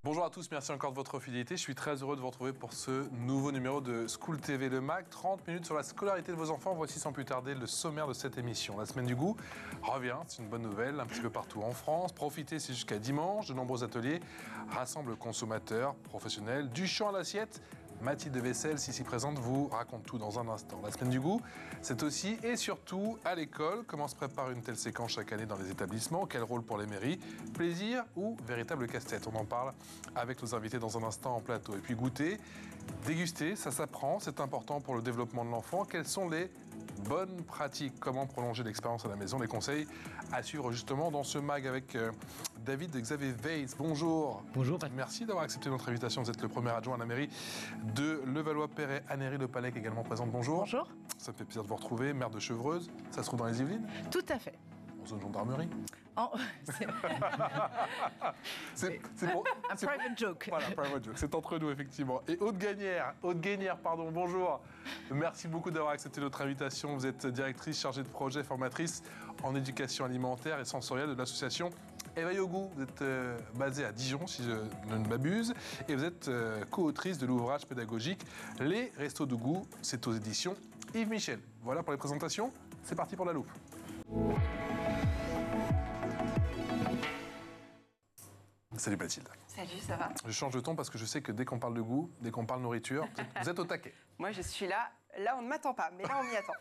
Bonjour à tous, merci encore de votre fidélité. Je suis très heureux de vous retrouver pour ce nouveau numéro de School TV Le Mag. 30 minutes sur la scolarité de vos enfants. Voici sans plus tarder le sommaire de cette émission. La semaine du goût revient, c'est une bonne nouvelle, un petit peu partout en France. Profitez, c'est jusqu'à dimanche. De nombreux ateliers rassemblent consommateurs, professionnels, du champ à l'assiette. Mathilde Vaisselle, ici présente, vous raconte tout dans un instant. La semaine du goût, c'est aussi et surtout à l'école. Comment se prépare une telle séquence chaque année dans les établissements? Quel rôle pour les mairies? Plaisir ou véritable casse-tête? On en parle avec nos invités dans un instant en plateau. Et puis goûter, déguster, ça s'apprend, c'est important pour le développement de l'enfant. Quelles sont les bonnes pratiques? Comment prolonger l'expérience à la maison? Les conseils à suivre justement dans ce mag avec David Xavier Weiss. Bonjour. Bonjour. Merci d'avoir accepté notre invitation. Vous êtes le premier adjoint à la mairie de Levallois-Perret. Annéry Le Pallec également présente. Bonjour. Bonjour. Ça me fait plaisir de vous retrouver. Maire de Chevreuse, ça se trouve dans les Yvelines? Tout à fait. En zone gendarmerie. C'est un private joke. Voilà, private joke. C'est entre nous, effectivement. Et Aude Gagnère, bonjour. Merci beaucoup d'avoir accepté notre invitation. Vous êtes directrice chargée de projet, formatrice en éducation alimentaire et sensorielle de l'association Éveil au goût. Vous êtes basée à Dijon, si je ne m'abuse, et vous êtes co-autrice de l'ouvrage pédagogique Les Restos de goût. C'est aux éditions Yves Michel. Voilà pour les présentations. C'est parti pour la loupe. Salut Mathilde. Salut, ça va? Je change de ton parce que je sais que dès qu'on parle de goût, dès qu'on parle nourriture, vous êtes au taquet. Moi, je suis là. Là, on ne m'attend pas, mais là, on m'y attend.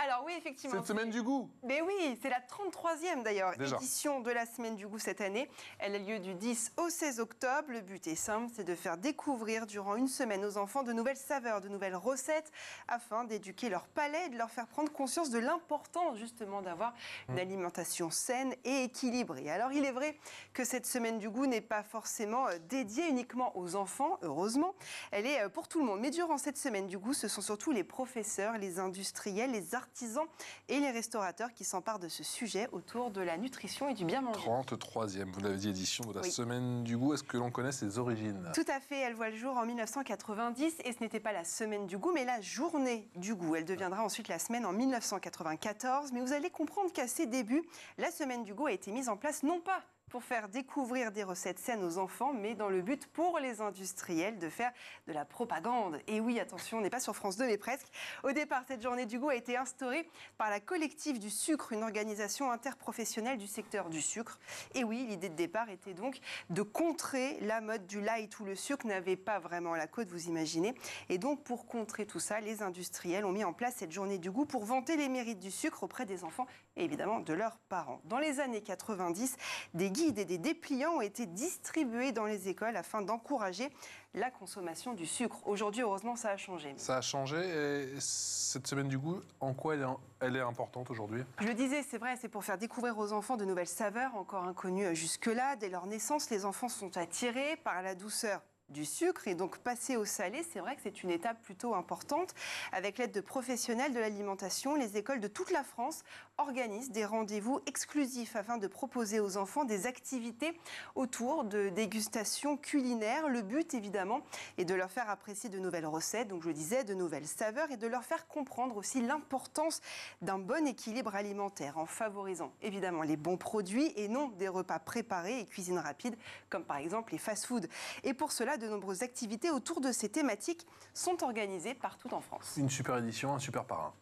Alors oui, effectivement. Cette semaine du goût. Mais oui, c'est la 33e d'ailleurs Déjà. Édition de la semaine du goût cette année. Elle a lieu du 10 au 16 octobre. Le but est simple, c'est de faire découvrir durant une semaine aux enfants de nouvelles saveurs, de nouvelles recettes, afin d'éduquer leur palais et de leur faire prendre conscience de l'importance justement d'avoir une alimentation saine et équilibrée. Alors il est vrai que cette semaine du goût n'est pas forcément dédiée uniquement aux enfants, heureusement. Elle est pour tout le monde. Mais durant cette semaine du goût, ce sont surtout les professeurs, les industriels, les artisans et les restaurateurs qui s'emparent de ce sujet autour de la nutrition et du bien manger. 33e, vous l'avez dit, édition de la semaine du goût. Est-ce que l'on connaît ses origines? Tout à fait, elle voit le jour en 1990 et ce n'était pas la semaine du goût mais la journée du goût. Elle deviendra ensuite la semaine en 1994, mais vous allez comprendre qu'à ses débuts, la semaine du goût a été mise en place non pas pour faire découvrir des recettes saines aux enfants, mais dans le but pour les industriels de faire de la propagande. Et oui, attention, on n'est pas sur France 2, mais presque. Au départ, cette journée du goût a été instaurée par la Collectif du sucre, une organisation interprofessionnelle du secteur du sucre. Et oui, l'idée de départ était donc de contrer la mode du light où le sucre n'avait pas vraiment la cote, vous imaginez. Et donc, pour contrer tout ça, les industriels ont mis en place cette journée du goût pour vanter les mérites du sucre auprès des enfants et évidemment de leurs parents. Dans les années 90, des guides et des dépliants ont été distribués dans les écoles afin d'encourager la consommation du sucre. Aujourd'hui, heureusement, ça a changé. Ça a changé. Et cette semaine du goût, en quoi elle est importante aujourd'hui? Je le disais, c'est vrai, c'est pour faire découvrir aux enfants de nouvelles saveurs encore inconnues jusque-là. Dès leur naissance, les enfants sont attirés par la douceur du sucre et donc passer au salé, c'est vrai que c'est une étape plutôt importante. Avec l'aide de professionnels de l'alimentation, les écoles de toute la France organisent des rendez-vous exclusifs afin de proposer aux enfants des activités autour de dégustations culinaires. Le but, évidemment, est de leur faire apprécier de nouvelles recettes, donc je le disais, de nouvelles saveurs et de leur faire comprendre aussi l'importance d'un bon équilibre alimentaire en favorisant évidemment les bons produits et non des repas préparés et cuisine rapide comme par exemple les fast-foods. Et pour cela, de nombreuses activités autour de ces thématiques sont organisées partout en France. Une super édition, un super parrain.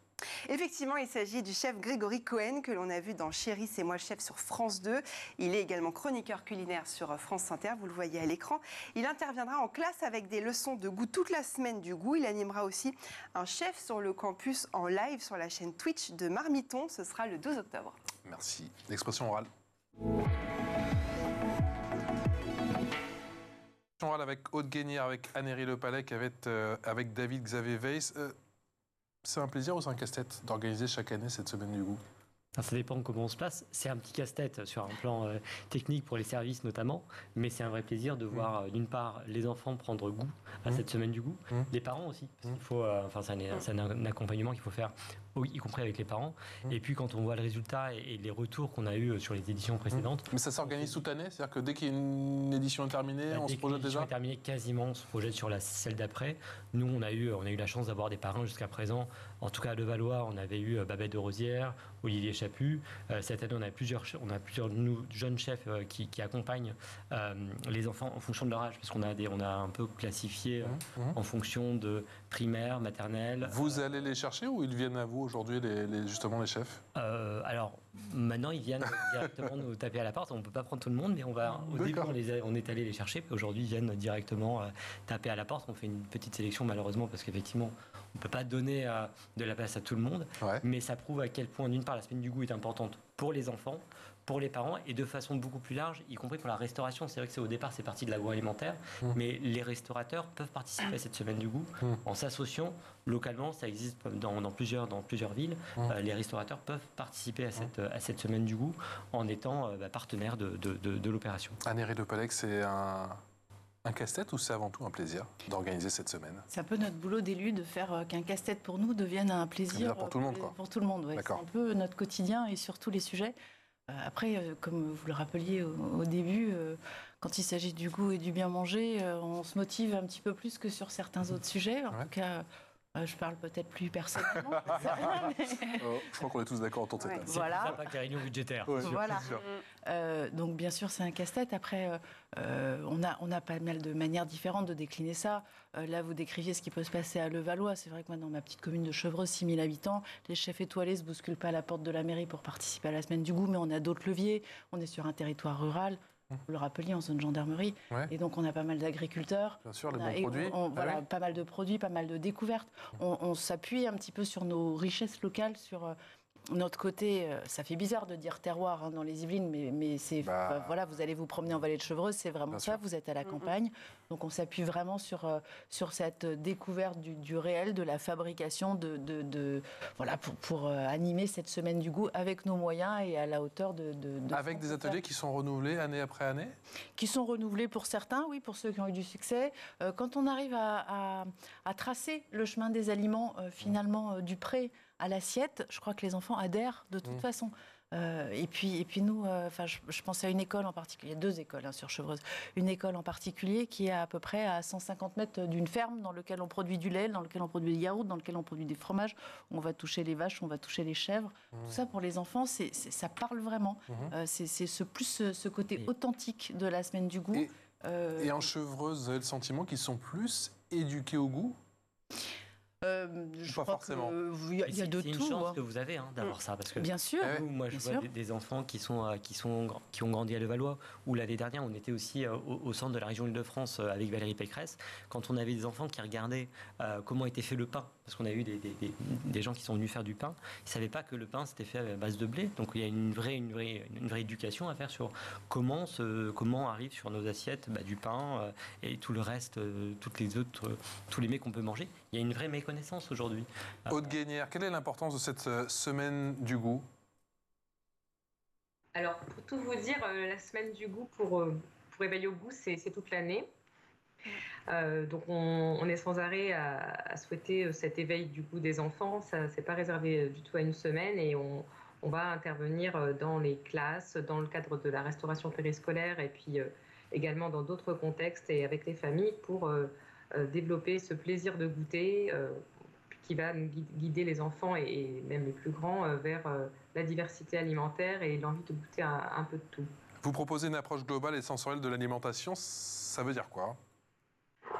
Effectivement, il s'agit du chef Grégory Cohen que l'on a vu dans Chérie, c'est moi le chef sur France 2. Il est également chroniqueur culinaire sur France Inter, vous le voyez à l'écran. Il interviendra en classe avec des leçons de goût toute la semaine du goût. Il animera aussi un chef sur le campus en live sur la chaîne Twitch de Marmiton. Ce sera le 12 octobre. Merci. L'expression orale. Avec Aude Gagnère, avec Annéry Le Pallec, avec David Xavier Weiss. C'est un plaisir ou c'est un casse-tête d'organiser chaque année cette semaine du goût? Ça dépend comment on se place. C'est un petit casse-tête sur un plan technique pour les services notamment, mais c'est un vrai plaisir de voir d'une part les enfants prendre goût à cette semaine du goût, les parents aussi. Parce qu'il faut, c'est un accompagnement qu'il faut faire, y compris avec les parents. Et puis quand on voit le résultat et les retours qu'on a eu sur les éditions précédentes. Mais ça s'organise toute l'année, c'est-à-dire que dès qu'il y a une édition terminée, on se projette déjà. Dès que l'édition est terminée, quasiment on se projette sur celle d'après. Nous, on a eu la chance d'avoir des parrains jusqu'à présent En tout cas, à Levallois, on avait eu Babette de Rosière, Olivier Chaput. Cette année, on a plusieurs jeunes chefs qui accompagnent les enfants en fonction de leur âge, parce qu'on a un peu classifié en fonction de primaire, maternelle. Vous allez les chercher ou ils viennent à vous aujourd'hui, justement les chefs? Alors, maintenant, ils viennent directement nous taper à la porte. On ne peut pas prendre tout le monde, mais au début, on est allé les chercher. Puis aujourd'hui, ils viennent directement taper à la porte. On fait une petite sélection, malheureusement, parce qu'effectivement, on ne peut pas donner de la place à tout le monde. Ouais. Mais ça prouve à quel point, d'une part, la semaine du goût est importante pour les enfants, pour les parents, et de façon beaucoup plus large, y compris pour la restauration. C'est vrai que au départ, c'est parti de l'agroalimentaire, mais les restaurateurs peuvent participer à cette semaine du goût en s'associant. Localement, ça existe dans plusieurs villes. Les restaurateurs peuvent participer à cette semaine du goût en étant partenaires de l'opération. Anne-Héry Le Pallec, c'est un casse-tête ou c'est avant tout un plaisir d'organiser cette semaine? C'est un peu notre boulot d'élu de faire qu'un casse-tête pour nous devienne un plaisir pour tout le monde, quoi. Pour tout le monde, ouais. C'est un peu notre quotidien et sur tous les sujets. Après, comme vous le rappeliez au début, quand il s'agit du goût et du bien manger, on se motive un petit peu plus que sur certains autres sujets. En tout cas, je parle peut-être plus personnellement. Je crois qu'on est tous d'accord autour de cette table. C'est plus sympa que la réunion budgétaire. Ouais, voilà. c'est sûr. Donc bien sûr, c'est un casse-tête. Après, on a pas mal de manières différentes de décliner ça. Là, vous décriviez ce qui peut se passer à Levallois. C'est vrai que moi, dans ma petite commune de Chevreuse, 6 000 habitants, les chefs étoilés ne se bousculent pas à la porte de la mairie pour participer à la semaine du goût, mais on a d'autres leviers. On est sur un territoire rural. Vous le rappeliez, en zone gendarmerie. Ouais. Et donc, on a pas mal d'agriculteurs. Bien sûr, les bons produits. Voilà, pas mal de produits, pas mal de découvertes. On s'appuie un petit peu sur nos richesses locales, sur notre côté. Ça fait bizarre de dire terroir dans les Yvelines, mais c'est voilà, vous allez vous promener en vallée de Chevreuse, c'est vraiment ça. Vous êtes à la campagne, donc on s'appuie vraiment sur cette découverte du réel, de la fabrication, voilà, pour animer cette semaine du goût avec nos moyens et à la hauteur de avec des ateliers qui sont renouvelés année après année. Qui sont renouvelés pour certains, oui, pour ceux qui ont eu du succès. Quand on arrive à tracer le chemin des aliments, finalement, du pré à l'assiette, je crois que les enfants adhèrent de toute façon. Et puis nous, je pense à une école en particulier, il y a 2 écoles sur Chevreuse. Une école en particulier qui est à peu près à 150 mètres d'une ferme dans laquelle on produit du lait, dans laquelle on produit des yaourts, dans laquelle on produit des fromages. On va toucher les vaches, on va toucher les chèvres. Tout ça pour les enfants, ça parle vraiment. C'est ce côté authentique de la semaine du goût. Et en Chevreuse, vous avez le sentiment qu'ils sont plus éduqués au goût? Je pas crois forcément. Il y a de tout. C'est une chance que vous avez d'avoir ça, parce que bien sûr. Moi, je vois des enfants qui ont grandi à Levallois, ou l'année dernière, on était aussi au centre de la région Île-de-France avec Valérie Pécresse, quand on avait des enfants qui regardaient comment était fait le pain, parce qu'on a eu des gens qui sont venus faire du pain, ils ne savaient pas que le pain c'était fait à base de blé, donc il y a une vraie éducation à faire sur comment arrive sur nos assiettes du pain et tout le reste, tous les mets qu'on peut manger. Il y a une vraie méconnaissance aujourd'hui. Aude Guénière, quelle est l'importance de cette semaine du goût? Alors, pour tout vous dire, la semaine du goût, pour éveiller au goût, c'est toute l'année. Donc, on est sans arrêt à souhaiter cet éveil du goût des enfants. Ça, c'est pas réservé du tout à une semaine, et on va intervenir dans les classes, dans le cadre de la restauration périscolaire, et puis également dans d'autres contextes et avec les familles pour développer ce plaisir de goûter qui va guider les enfants et même les plus grands vers la diversité alimentaire et l'envie de goûter un peu de tout. Vous proposez une approche globale et sensorielle de l'alimentation, ça veut dire quoi?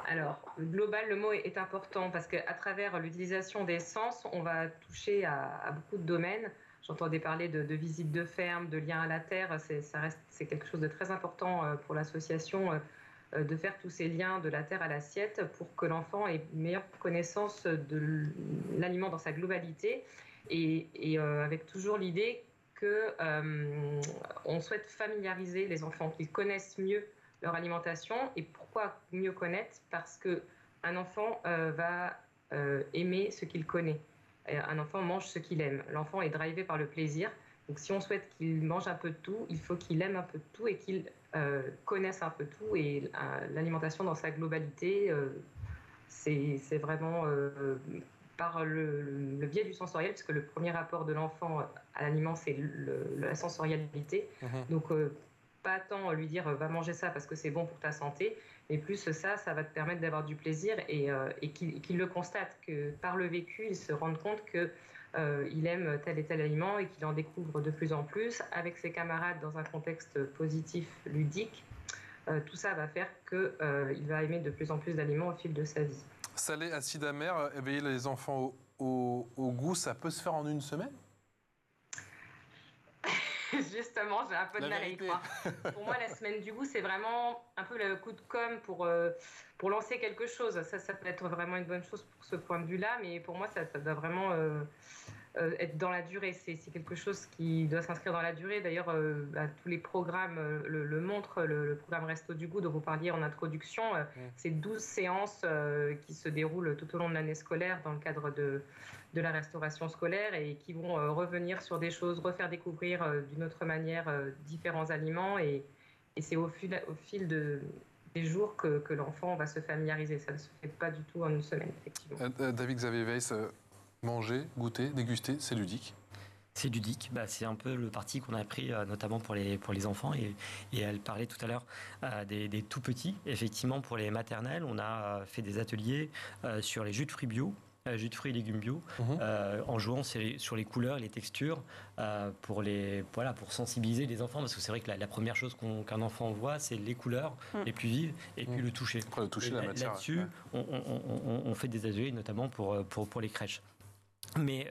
Alors, global, le mot est important parce qu'à travers l'utilisation des sens, on va toucher à beaucoup de domaines. J'entendais parler de visites de ferme, de liens à la terre, c'est quelque chose de très important pour l'association de faire tous ces liens de la terre à l'assiette pour que l'enfant ait une meilleure connaissance de l'aliment dans sa globalité et avec toujours l'idée qu'on souhaite familiariser les enfants, qu'ils connaissent mieux leur alimentation. Et pourquoi mieux connaître? Parce qu'un enfant va aimer ce qu'il connaît. Un enfant mange ce qu'il aime. L'enfant est drivé par le plaisir. Donc si on souhaite qu'il mange un peu de tout, il faut qu'il aime un peu de tout et qu'il connaisse un peu tout. Et l'alimentation dans sa globalité, c'est vraiment par le biais du sensoriel, parce que le premier rapport de l'enfant à l'aliment, c'est la sensorialité. Donc pas tant lui dire va manger ça parce que c'est bon pour ta santé, mais plus ça va te permettre d'avoir du plaisir et qu'il le constate, que par le vécu, il se rende compte que il aime tel et tel aliment et qu'il en découvre de plus en plus avec ses camarades dans un contexte positif, ludique. Tout ça va faire qu'il va aimer de plus en plus d'aliments au fil de sa vie. Salé, acide amer, éveiller les enfants au goût, ça peut se faire en une semaine? Justement, j'ai un peu de mal à y croire. Pour moi, la semaine du goût, c'est vraiment un peu le coup de com' pour lancer quelque chose. Ça peut être vraiment une bonne chose pour ce point de vue-là, mais pour moi, ça doit vraiment être dans la durée. C'est quelque chose qui doit s'inscrire dans la durée. D'ailleurs, tous les programmes le montrent. Le programme Resto du Goût dont vous parliez en introduction, c'est 12 séances qui se déroulent tout au long de l'année scolaire dans le cadre de la restauration scolaire et qui vont revenir sur des choses, refaire découvrir d'une autre manière différents aliments. Et c'est au fil des jours que l'enfant va se familiariser. Ça ne se fait pas du tout en une semaine, effectivement. David-Xavier Weiss, manger, goûter, déguster, c'est ludique. C'est ludique, c'est un peu le parti qu'on a pris notamment pour les enfants et elle parlait tout à l'heure des tout petits. Effectivement, pour les maternelles, on a fait des ateliers sur les jus de fruits bio, jus de fruits et légumes bio, en jouant sur les couleurs, les textures, pour sensibiliser les enfants, parce que c'est vrai que la première chose qu'un enfant voit, c'est les couleurs les plus vives et puis le toucher. Après, le toucher, la matière. Là-dessus, on fait des ateliers notamment pour les crèches. Mais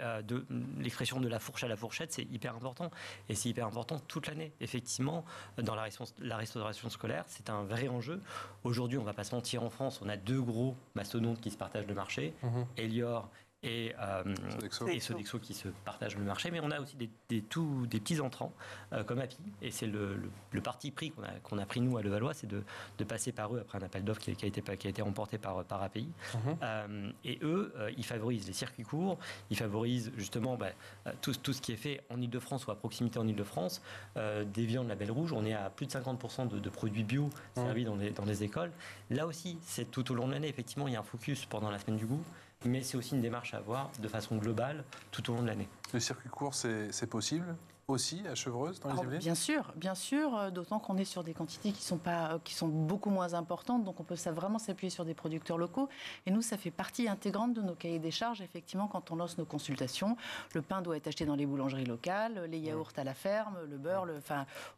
l'expression de la fourche à la fourchette, c'est hyper important. Et c'est hyper important toute l'année. Effectivement, dans la restauration scolaire, c'est un vrai enjeu. Aujourd'hui, on ne va pas se mentir, en France, on a 2 gros mastodontes qui se partagent le marché, Elior et Sodexo qui se partagent le marché, mais on a aussi des petits entrants comme Api, et c'est le parti pris qu'on a pris nous à Levallois, c'est de passer par eux après un appel d'offres qui a été remporté par API. Et eux, ils favorisent les circuits courts, ils favorisent justement tout ce qui est fait en Ile-de-France ou à proximité en Ile-de-France, des viandes label rouge, on est à plus de 50% de produits bio servis dans les écoles. Là aussi, c'est tout au long de l'année, effectivement, il y a un focus pendant la semaine du goût, mais c'est aussi une démarche à avoir de façon globale tout au long de l'année. Le circuit court, c'est possible aussi à Chevreuse, dans les Yvelines ? Bien sûr, d'autant qu'on est sur des quantités qui sont beaucoup moins importantes, donc on peut vraiment s'appuyer sur des producteurs locaux. Et nous, ça fait partie intégrante de nos cahiers des charges, effectivement, quand on lance nos consultations. Le pain doit être acheté dans les boulangeries locales, les yaourts à la ferme, le beurre,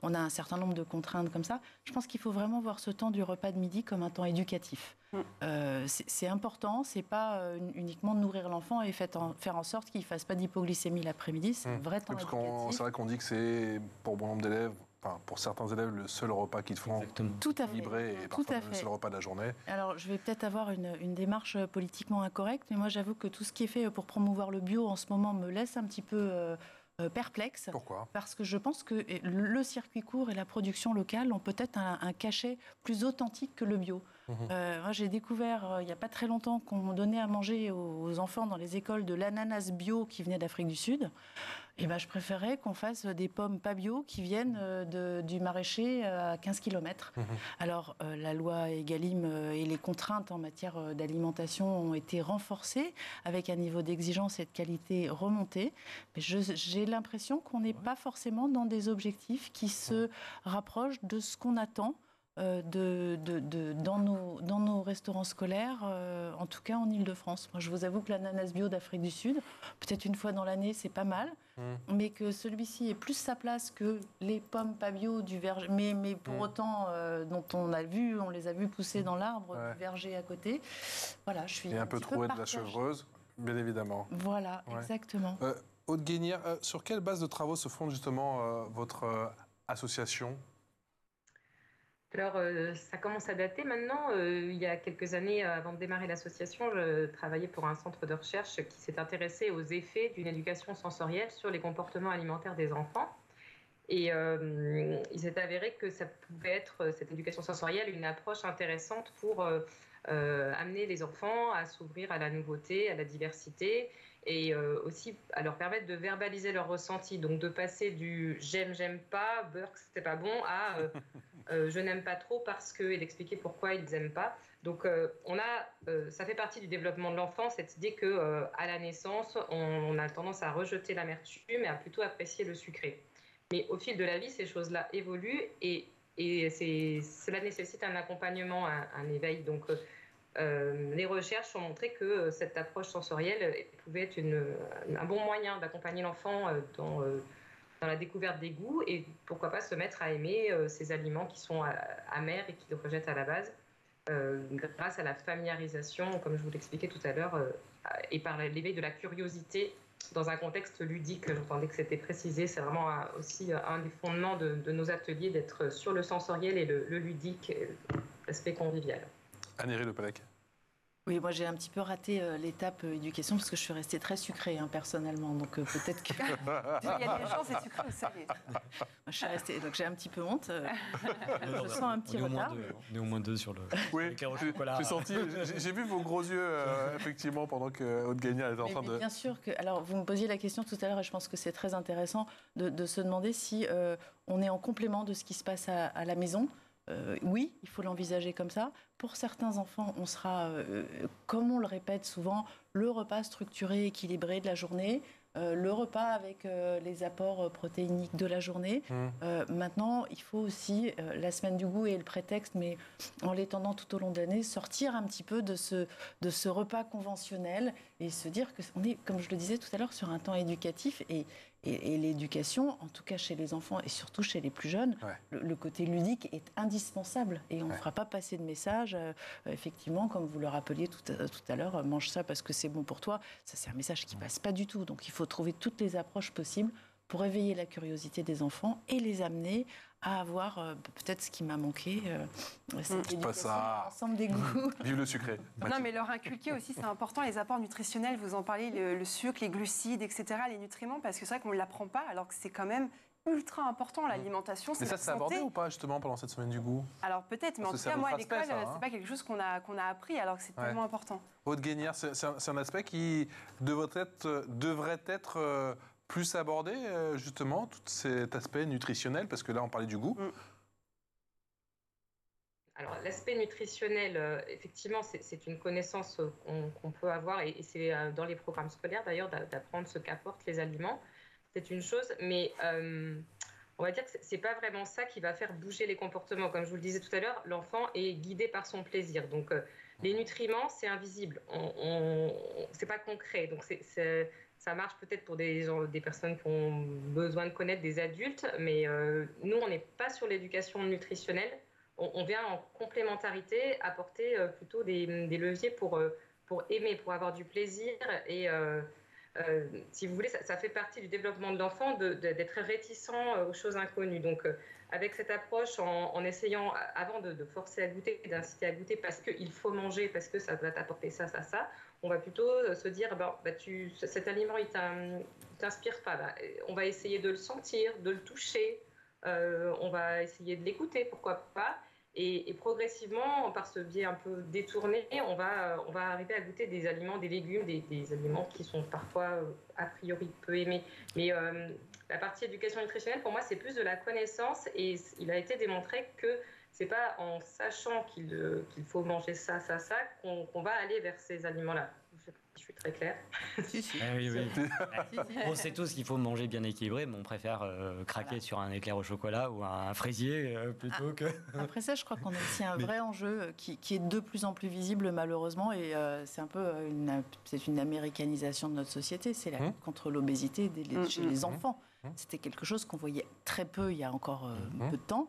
on a un certain nombre de contraintes comme ça. Je pense qu'il faut vraiment voir ce temps du repas de midi comme un temps éducatif. C'est important, c'est pas uniquement nourrir l'enfant et faire en sorte qu'il ne fasse pas d'hypoglycémie l'après-midi, c'est un vrai temps éducatif. C'est vrai qu'on dit que c'est, pour bon nombre d'élèves, pour certains élèves, le seul repas qu'ils font équilibré et parfois le seul repas de la journée. Alors, je vais peut-être avoir une démarche politiquement incorrecte, mais moi, j'avoue que tout ce qui est fait pour promouvoir le bio en ce moment me laisse un petit peu perplexe. Pourquoi ? Parce que je pense que le circuit court et la production locale ont peut-être un cachet plus authentique que le bio. Moi, j'ai découvert il n'y a pas très longtemps qu'on donnait à manger aux enfants dans les écoles de l'ananas bio qui venait d'Afrique du Sud. Et je préférais qu'on fasse des pommes pas bio qui viennent du maraîcher à 15 km. Alors, la loi Egalim et les contraintes en matière d'alimentation ont été renforcées avec un niveau d'exigence et de qualité remonté. Mais j'ai l'impression qu'on n'est pas forcément dans des objectifs qui se rapprochent de ce qu'on attend dans nos restaurants scolaires, en tout cas en Ile-de-France. Moi, je vous avoue que l'ananas bio d'Afrique du Sud, peut-être une fois dans l'année, c'est pas mal, mais que celui-ci ait plus sa place que les pommes pas bio du verger, mais pour autant, dont on les a vus pousser dans l'arbre du verger à côté. Voilà, je suis un peu troué de la Chevreuse, bien évidemment. Voilà, exactement. Aude Guénière, sur quelle base de travaux se fonde justement votre association ? Alors, ça commence à dater maintenant. Il y a quelques années, avant de démarrer l'association, je travaillais pour un centre de recherche qui s'est intéressé aux effets d'une éducation sensorielle sur les comportements alimentaires des enfants. Et il s'est avéré que ça pouvait être, cette éducation sensorielle, une approche intéressante pour amener les enfants à s'ouvrir à la nouveauté, à la diversité, et aussi à leur permettre de verbaliser leurs ressentis. Donc de passer du j'aime pas, beurre que c'était pas bon, à je n'aime pas trop parce que, et d'expliquer pourquoi ils n'aiment pas. Donc ça fait partie du développement de l'enfant, cette idée que à la naissance, on a tendance à rejeter l'amertume et à plutôt apprécier le sucré. Mais au fil de la vie, ces choses-là évoluent et et cela nécessite un accompagnement, un éveil. Donc, les recherches ont montré que cette approche sensorielle pouvait être un bon moyen d'accompagner l'enfant dans la découverte des goûts et pourquoi pas se mettre à aimer ces aliments qui sont amers et qu'il rejette à la base grâce à la familiarisation, comme je vous l'expliquais tout à l'heure, et par l'éveil de la curiosité dans un contexte ludique. J'entendais que c'était précisé, c'est vraiment aussi un des fondements de nos ateliers, d'être sur le sensoriel et le ludique, l'aspect convivial. Anne-Héry Le Pallec. Oui, moi j'ai un petit peu raté l'étape éducation parce que je suis restée très sucrée personnellement, donc peut-être que... Il y a des gens, c'est sucré ou salé. Je suis restée, donc j'ai un petit peu honte. Je sens un petit retard. On est au moins 2 sur le l'éclair au chocolat. J'ai vu vos gros yeux, effectivement, pendant que Aude Gagnard était en train de... Bien sûr que... Alors, vous me posiez la question tout à l'heure et je pense que c'est très intéressant de se demander si on est en complément de ce qui se passe à la maison. Oui, il faut l'envisager comme ça. Pour certains enfants, on sera, comme on le répète souvent, le repas structuré, équilibré de la journée, le repas avec les apports protéiniques de la journée. Maintenant, il faut aussi, la semaine du goût est le prétexte, mais en l'étendant tout au long de l'année, sortir un petit peu de ce repas conventionnel et se dire qu'on est, comme je le disais tout à l'heure, sur un temps éducatif et l'éducation, en tout cas chez les enfants et surtout chez les plus jeunes, le côté ludique est indispensable et on ne fera pas passer de message. Effectivement, comme vous le rappeliez tout à l'heure, mange ça parce que c'est bon pour toi. Ça, c'est un message qui ne passe pas du tout. Donc, il faut trouver toutes les approches possibles pour éveiller la curiosité des enfants et les amener à avoir peut-être ce qui m'a manqué, cette éducation, l'ensemble des goûts. Vive le sucré. Non, mais leur inculquer aussi, c'est important, les apports nutritionnels, vous en parlez, le sucre, les glucides, etc., les nutriments, parce que c'est vrai qu'on ne l'apprend pas, alors que c'est quand même ultra important, l'alimentation. Mais ça, c'est abordé ou pas, justement, pendant cette semaine du goût? Alors peut-être, mais en tout cas, moi, à l'école, c'est pas quelque chose qu'on a appris, alors que c'est tellement important. Aude Gagnard, c'est un aspect qui devrait être plus abordé, justement, tout cet aspect nutritionnel, parce que là, on parlait du goût. Alors, l'aspect nutritionnel, effectivement, c'est une connaissance qu'on peut avoir, et c'est dans les programmes scolaires, d'ailleurs, d'apprendre ce qu'apportent les aliments. C'est une chose, mais on va dire que c'est pas vraiment ça qui va faire bouger les comportements. Comme je vous le disais tout à l'heure, l'enfant est guidé par son plaisir. Donc, les nutriments, c'est invisible. C'est pas concret. Donc, ça marche peut-être pour des personnes qui ont besoin de connaître, des adultes, mais nous, on n'est pas sur l'éducation nutritionnelle. On vient en complémentarité apporter plutôt des leviers pour aimer, pour avoir du plaisir. Et si vous voulez, ça fait partie du développement de l'enfant d'être réticent aux choses inconnues. Donc, avec cette approche, en essayant, avant de forcer à goûter, d'inciter à goûter parce qu'il faut manger, parce que ça va t'apporter ça, on va plutôt se dire, cet aliment, il t'inspire pas. On va essayer de le sentir, de le toucher, on va essayer de l'écouter, pourquoi pas. Et progressivement, par ce biais un peu détourné, on va arriver à goûter des aliments, des légumes, des aliments qui sont parfois a priori peu aimés. Mais la partie éducation nutritionnelle, pour moi, c'est plus de la connaissance, et il a été démontré que c'est pas en sachant qu'il faut manger ça, qu'on va aller vers ces aliments-là. Je suis très claire. Oui. On sait tous qu'il faut manger bien équilibré, mais on préfère craquer sur un éclair au chocolat ou un fraisier plutôt que... Après ça, je crois qu'on a aussi un vrai enjeu qui est de plus en plus visible malheureusement, et c'est un peu une américanisation de notre société, c'est la lutte contre l'obésité chez les enfants. C'était quelque chose qu'on voyait très peu il y a encore peu de temps.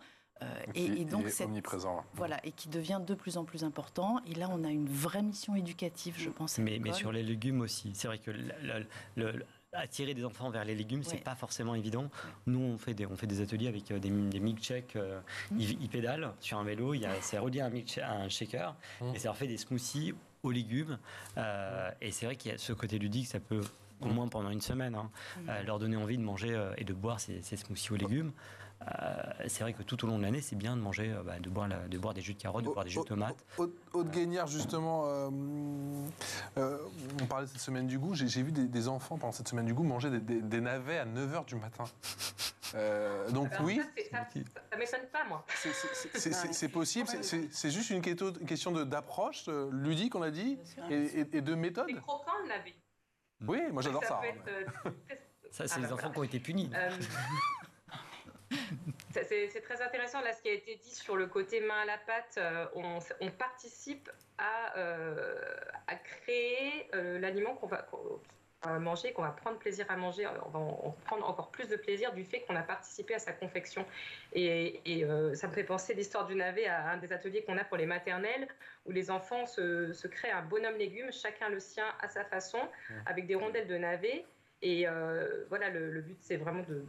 Et donc c'est omniprésent. Voilà, et qui devient de plus en plus important. Et là, on a une vraie mission éducative, je pense. Mais sur les légumes aussi. C'est vrai que attirer des enfants vers les légumes, c'est pas forcément évident. Nous, on fait des ateliers avec des milkshakes. Ils pédalent sur un vélo. C'est relié à un shaker, et ça leur fait des smoothies aux légumes. Et c'est vrai qu'il y a ce côté ludique, ça peut au moins pendant une semaine leur donner envie de manger et de boire ces smoothies aux légumes. C'est vrai que tout au long de l'année, c'est bien de manger, de boire des jus de carottes, de boire des jus de tomates. Aude Gagnard, justement, on parlait de cette semaine du goût. J'ai vu des enfants pendant cette semaine du goût manger des navets à 9h du matin. Donc alors, oui. Ça m'étonne pas, moi. C'est possible. C'est juste une question d'approche ludique, on a dit, et de méthode. C'est croquant, le navet. Oui, moi j'adore ça. Ça, c'est les enfants qui ont été punis. C'est très intéressant là ce qui a été dit sur le côté main à la pâte. On participe à créer l'aliment qu'on va manger, qu'on va prendre plaisir à manger. On va en prendre encore plus de plaisir du fait qu'on a participé à sa confection. Et ça me fait penser l'histoire du navet à un des ateliers qu'on a pour les maternelles, où les enfants se créent un bonhomme légume, chacun le sien à sa façon, avec des rondelles de navet. Et voilà, le but c'est vraiment de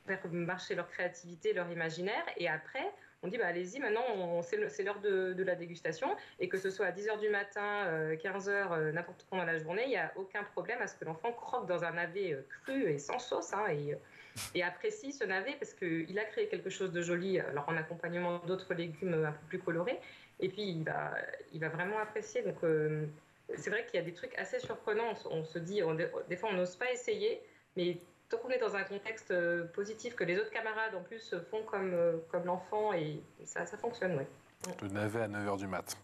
faire marcher leur créativité, leur imaginaire. Et après, on dit, allez-y, maintenant, c'est l'heure de la dégustation. Et que ce soit à 10h du matin, 15h, n'importe quand dans la journée, il n'y a aucun problème à ce que l'enfant croque dans un navet cru et sans sauce. Et apprécie ce navet parce qu'il a créé quelque chose de joli, alors en accompagnement d'autres légumes un peu plus colorés. Et puis, il va vraiment apprécier. Donc, c'est vrai qu'il y a des trucs assez surprenants. On se dit, des fois, on n'ose pas essayer, mais tant qu'on est dans un contexte positif, que les autres camarades en plus font comme l'enfant, et ça fonctionne, ouais. Le navet à 9h du mat.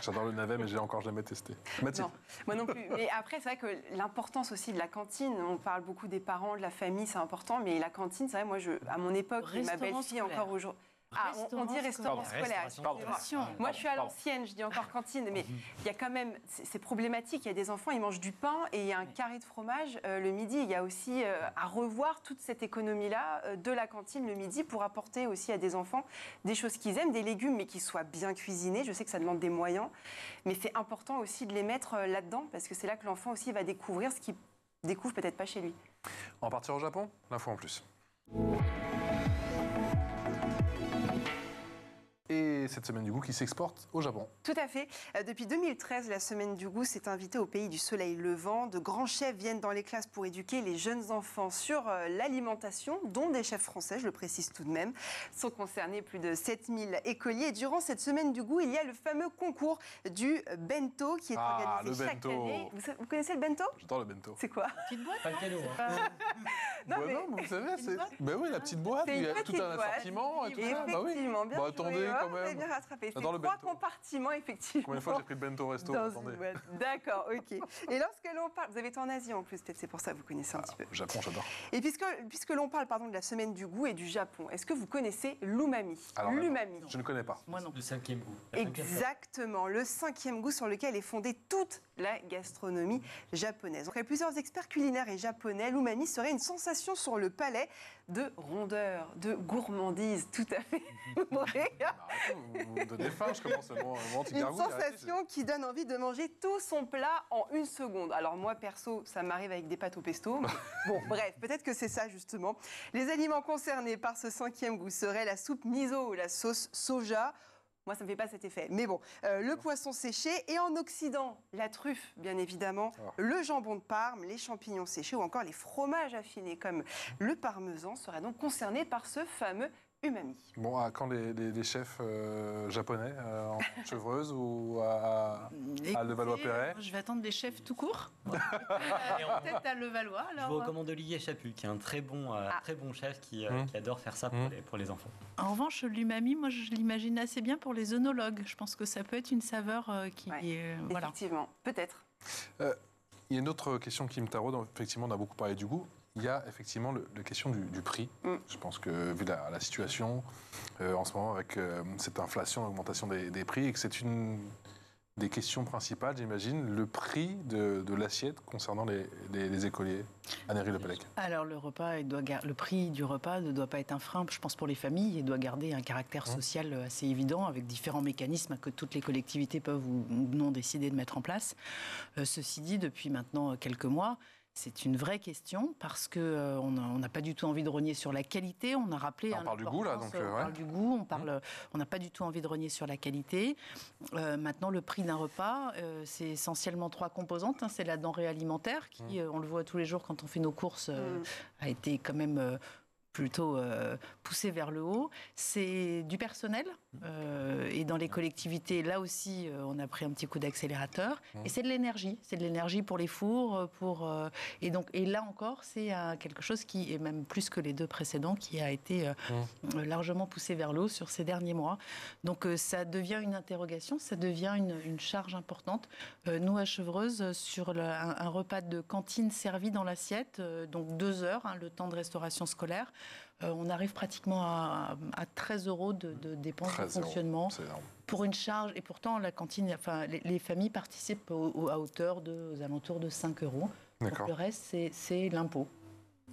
J'adore le navet, mais je l'ai encore jamais testé. Mathilde. Non, moi non plus. Mais après, c'est vrai que l'importance aussi de la cantine, on parle beaucoup des parents, de la famille, c'est important, mais la cantine, c'est vrai, moi, à mon époque, ma belle-fille encore aujourd'hui... on dit restaurant scolaire. Moi, je suis à l'ancienne, je dis encore cantine, mais il y a quand même, c'est problématique. Il y a des enfants, ils mangent du pain et il y a un carré de fromage le midi. Il y a aussi à revoir toute cette économie-là de la cantine le midi pour apporter aussi à des enfants des choses qu'ils aiment, des légumes, mais qui soient bien cuisinés. Je sais que ça demande des moyens, mais c'est important aussi de les mettre là-dedans parce que c'est là que l'enfant aussi va découvrir ce qu'il découvre peut-être pas chez lui. On va partir au Japon. L'info en plus. Et cette semaine du goût qui s'exporte au Japon. Tout à fait. Depuis 2013, la semaine du goût s'est invitée au pays du soleil levant. De grands chefs viennent dans les classes pour éduquer les jeunes enfants sur l'alimentation, dont des chefs français, je le précise tout de même. Sont concernés plus de 7000 écoliers. Et durant cette semaine du goût, il y a le fameux concours du bento qui est organisé chaque année. Vous connaissez le bento? J'adore le bento. C'est quoi? Petite boîte. Pas le cadeau. Non, vous savez, c'est... Ben oui, la petite boîte, où il y a tout un assortiment et tout ça. Effectivement, bien attendez, quand même. Vous avez bien rattrapé. C'est J'adore le 3 bento. compartiments, effectivement. Combien de fois j'ai pris le bento au resto? Attendez. D'accord, ok. Et lorsque l'on parle... Vous avez été en Asie en plus, peut-être c'est pour ça que vous connaissez un petit peu. Japon, j'adore. Et puisque l'on parle de la semaine du goût et du Japon, est-ce que vous connaissez l'umami? L'umami. Je ne connais pas. Moi non. Le 5e goût. Exactement, le 5e goût sur lequel est fondée toute la gastronomie japonaise. Donc, avec plusieurs experts culinaires et japonais, l'umami serait une sensation sur le palais de rondeur, de gourmandise, tout à fait. Vous me donnez faim, je commence à une sensation qui donne envie de manger tout son plat en 1 seconde. Alors moi, perso, ça m'arrive avec des pâtes au pesto. Mais bon, bref, peut-être que c'est ça, justement. Les aliments concernés par ce 5e goût seraient la soupe miso ou la sauce soja. Moi, ça ne me fait pas cet effet. Mais bon, le poisson séché et en Occident, la truffe, bien évidemment, le jambon de Parme, les champignons séchés ou encore les fromages affinés comme le parmesan seraient donc concernés par ce fameux umami. Bon, à quand les chefs japonais en Chevreuse ou à Levallois-Perret? Je vais attendre des chefs tout court. Peut-être à Levallois. Je vous recommande Olivier Chaput, qui est un très bon chef qui adore faire ça pour les enfants. En revanche, l'umami, moi, je l'imagine assez bien pour les œnologues. Je pense que ça peut être une saveur qui est... voilà. Effectivement, peut-être. Il y a une autre question qui me taraude. Effectivement, on a beaucoup parlé du goût. Il y a effectivement la question du prix. Je pense que, vu la situation en ce moment, avec cette inflation, l'augmentation des prix, et que c'est une des questions principales, j'imagine, le prix de l'assiette concernant les écoliers. Anne-Héry Lepellec. Alors, le prix du repas ne doit pas être un frein, je pense, pour les familles. Il doit garder un caractère social assez évident, avec différents mécanismes que toutes les collectivités peuvent ou non décider de mettre en place. Ceci dit, depuis maintenant quelques mois, c'est une vraie question parce qu'on n'a pas du tout envie de rogner sur la qualité. On a rappelé... On parle du goût, là. Donc, on parle du goût, on n'a pas du tout envie de rogner sur la qualité. Maintenant, le prix d'un repas, c'est essentiellement 3 composantes. C'est la denrée alimentaire qui, on le voit tous les jours quand on fait nos courses, a été quand même... plutôt poussé vers le haut. C'est du personnel. Et dans les collectivités, là aussi, on a pris un petit coup d'accélérateur. Et c'est de l'énergie. C'est de l'énergie pour les fours. Et là encore, c'est quelque chose qui est même plus que les 2 précédents, qui a été largement poussé vers le haut sur ces derniers mois. Donc ça devient une interrogation, ça devient une charge importante. Nous, à Chevreuse, sur un repas de cantine servi dans l'assiette, donc 2 heures, le temps de restauration scolaire, On arrive pratiquement à 13 € de dépenses de 13 €, fonctionnement c'est énorme. pour une charge. Et pourtant, la cantine, enfin, les familles participent à hauteur aux alentours de 5 €. Donc D'accord. le reste, c'est l'impôt.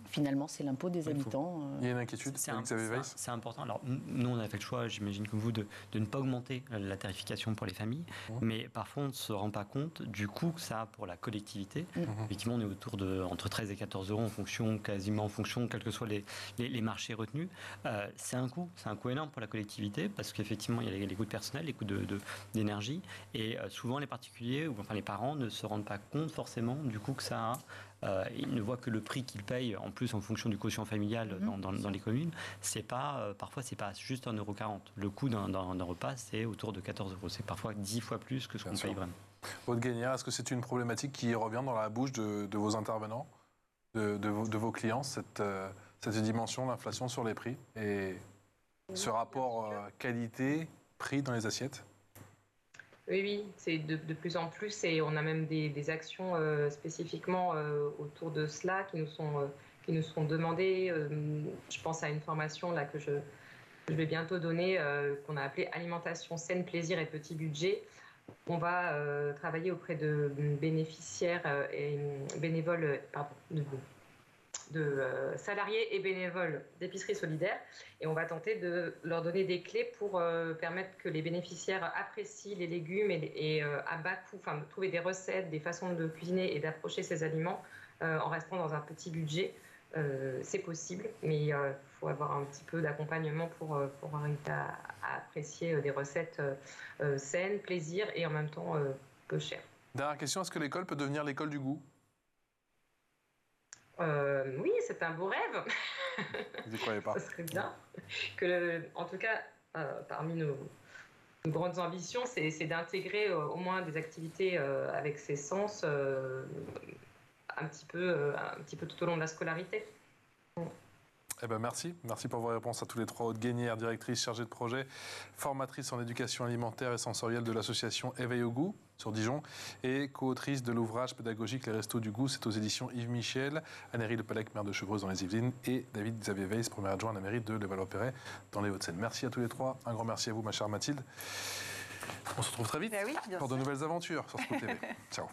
Finalement, c'est l'impôt des habitants. Il y a une inquiétude avec Xavier Weiss? C'est important. Alors, nous, on a fait le choix, j'imagine comme vous, de ne pas augmenter la tarification pour les familles. Mais parfois, on ne se rend pas compte du coût que ça a pour la collectivité. Effectivement, on est autour de entre 13 et 14 € quasiment en fonction, quels que soient les marchés retenus. C'est un coût énorme pour la collectivité parce qu'effectivement, il y a les coûts de personnel, les coûts d'énergie. Et souvent, les particuliers, ou enfin les parents, ne se rendent pas compte forcément du coût que ça a. Ils ne voient que le prix qu'ils payent, en plus en fonction du quotient familial dans les communes. Parfois, c'est pas juste 1,40 €. Le coût d'un repas, c'est autour de 14 €. C'est parfois 10 fois plus que ce qu'on paye vraiment. Aude Guénière, est-ce que c'est une problématique qui revient dans la bouche de vos intervenants, de vos clients, cette dimension, l'inflation sur les prix et ce rapport qualité-prix dans les assiettes? Oui, c'est de plus en plus et on a même des actions spécifiquement autour de cela qui nous sont demandées. Je pense à une formation là, que je vais bientôt donner, qu'on a appelée Alimentation saine, plaisir et petit budget. On va travailler auprès de bénéficiaires et bénévoles, de salariés et bénévoles d'épicerie solidaire et on va tenter de leur donner des clés pour permettre que les bénéficiaires apprécient les légumes et à bas coût, enfin trouver des recettes, des façons de cuisiner et d'approcher ces aliments en restant dans un petit budget. C'est possible, mais il faut avoir un petit peu d'accompagnement pour arriver à apprécier des recettes saines, plaisir et en même temps peu chères. Dernière question, est-ce que l'école peut devenir l'école du goût? Oui, c'est un beau rêve. Vous n'y croyez pas? Ça serait bien. En tout cas, parmi nos grandes ambitions, c'est d'intégrer au moins des activités avec ces sens un petit peu tout au long de la scolarité. Eh ben merci pour vos réponses à tous les trois. Aude Guénière, directrice chargée de projet, formatrice en éducation alimentaire et sensorielle de l'association Éveil au goût sur Dijon et co-autrice de l'ouvrage pédagogique Les Restos du Goût. C'est aux éditions Yves Michel, Annéry Le Pallec, maire de Chevreuse dans les Yvelines et David Xavier Weiss, premier adjoint à la mairie de Levallois-Perret dans les Hauts-de-Seine. Merci à tous les trois. Un grand merci à vous, ma chère Mathilde. On se retrouve très vite Ben oui, bien pour sûr. de nouvelles aventures sur School TV. Ciao.